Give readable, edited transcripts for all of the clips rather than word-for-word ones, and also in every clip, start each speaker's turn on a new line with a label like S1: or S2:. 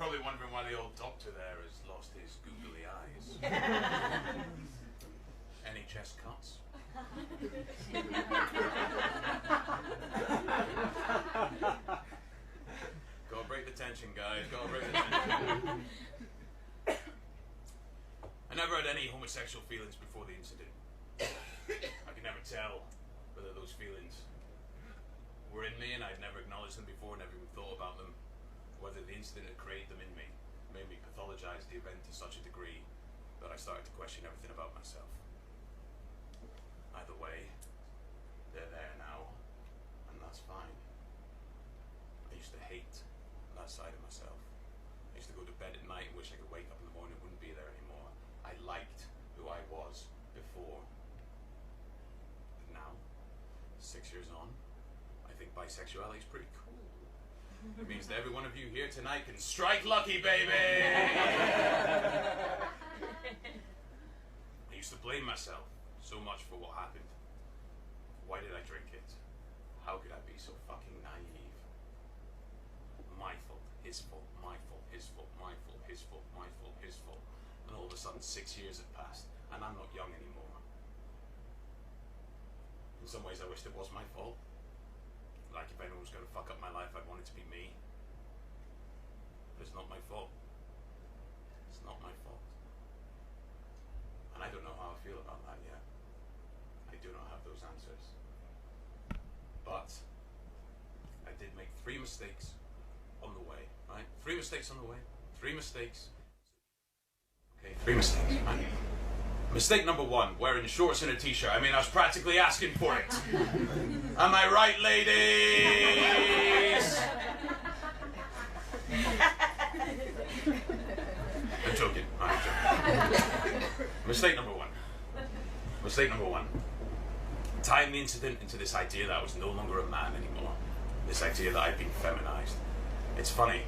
S1: probably wondering why the old doctor there has lost his googly eyes. Any chest cuts? Gotta break the tension, guys. Gotta break the tension. I never had any homosexual feelings before the incident. I could never tell whether those feelings were in me, and I'd never acknowledged them before, never even thought about them. Whether the incident had created them in me, made me pathologize the event to such a degree that I started to question everything about myself. Either way, they're there now, and that's fine. I used to hate that side of myself. I used to go to bed at night and wish I could wake up in the morning and it wouldn't be there anymore. I liked who I was before. But now, 6 years on, I think bisexuality is pretty cool. It means that every one of you here tonight can strike lucky, baby! I used to blame myself so much for what happened. Why did I drink it? How could I be so fucking naive? My fault, his fault, my fault, his fault, my fault, his fault, my fault, his fault. And all of a sudden 6 years have passed, and I'm not young anymore. In some ways I wished it was my fault. Like if anyone was going to fuck up my life, I'd want it to be me. But it's not my fault. It's not my fault. And I don't know how I feel about that yet. I do not have those answers. But I did make 3 mistakes on the way, right? 3 mistakes on the way. 3 mistakes. Okay, 3 mistakes, right? Mistake number 1, wearing shorts and a t-shirt. I mean, I was practically asking for it. Am I right, ladies? I'm joking. I'm joking. Mistake number 1. Mistake number 1. Tying the incident into this idea that I was no longer a man anymore. This idea that I'd been feminized. It's funny.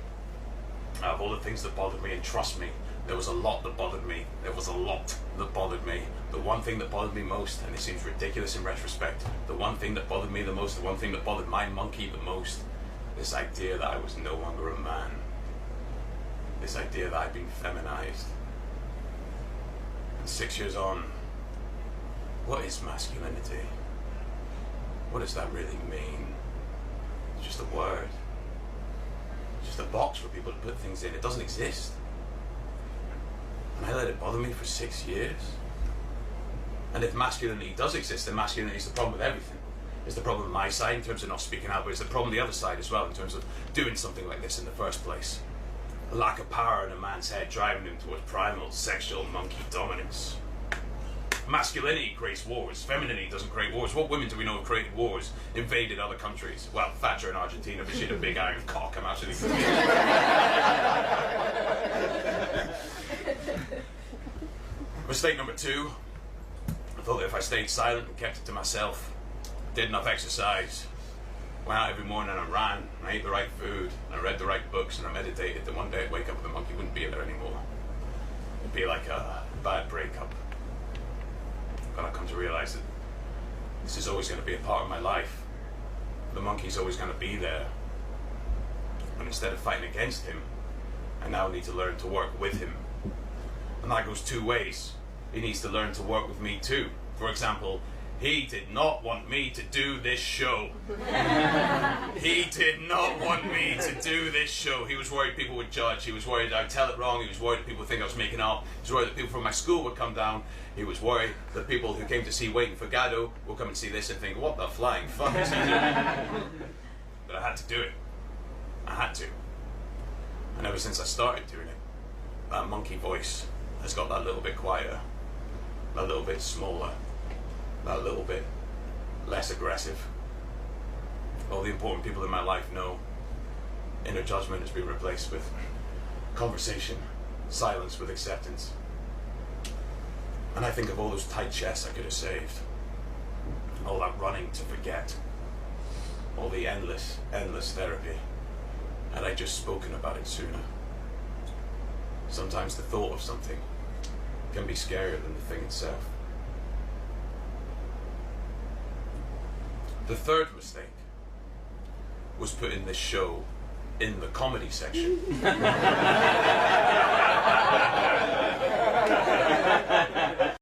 S1: Out of all the things that bothered me, and trust me, there was a lot that bothered me. There was a lot that bothered me. The one thing that bothered me most, and it seems ridiculous in retrospect, the one thing that bothered me the most, the one thing that bothered my monkey the most, this idea that I was no longer a man. This idea that I'd been feminized. And 6 years on, what is masculinity? What does that really mean? It's just a word. It's just a box for people to put things in. It doesn't exist. And I let it bother me for 6 years. And if masculinity does exist, then masculinity is the problem with everything. It's the problem on my side in terms of not speaking out, but it's the problem on the other side as well in terms of doing something like this in the first place. A lack of power in a man's head driving him towards primal sexual monkey dominance. Masculinity creates wars. Femininity doesn't create wars. What women do we know have created wars, invaded other countries? Well, Thatcher in Argentina, but she had a big iron cock. I'm actually Mistake number 2. I thought that if I stayed silent and kept it to myself, did enough exercise, went out every morning and I ran, and I ate the right food, and I read the right books, and I meditated, that one day I'd wake up and the monkey wouldn't be there anymore. It'd be like a bad breakup. But I've come to realize that this is always going to be a part of my life. The monkey's always going to be there. And instead of fighting against him, I now need to learn to work with him. And that goes 2 ways. He needs to learn to work with me too. For example, he did not want me to do this show. He did not want me to do this show. He was worried people would judge. He was worried I'd tell it wrong. He was worried that people would think I was making up. He was worried that people from my school would come down. He was worried that people who came to see Waiting for Gaddo will come and see this and think, what the flying fuck is he doing? But I had to do it. I had to. And ever since I started doing it, that monkey voice has got that little bit quieter, that little bit smaller, that little bit less aggressive. All the important people in my life know inner judgment has been replaced with conversation, silence with acceptance. And I think of all those tight chests I could have saved, all that running to forget, all the endless therapy, had I just spoken about it sooner. Sometimes the thought of something can be scarier than the thing itself. The third mistake was putting this show in the comedy section.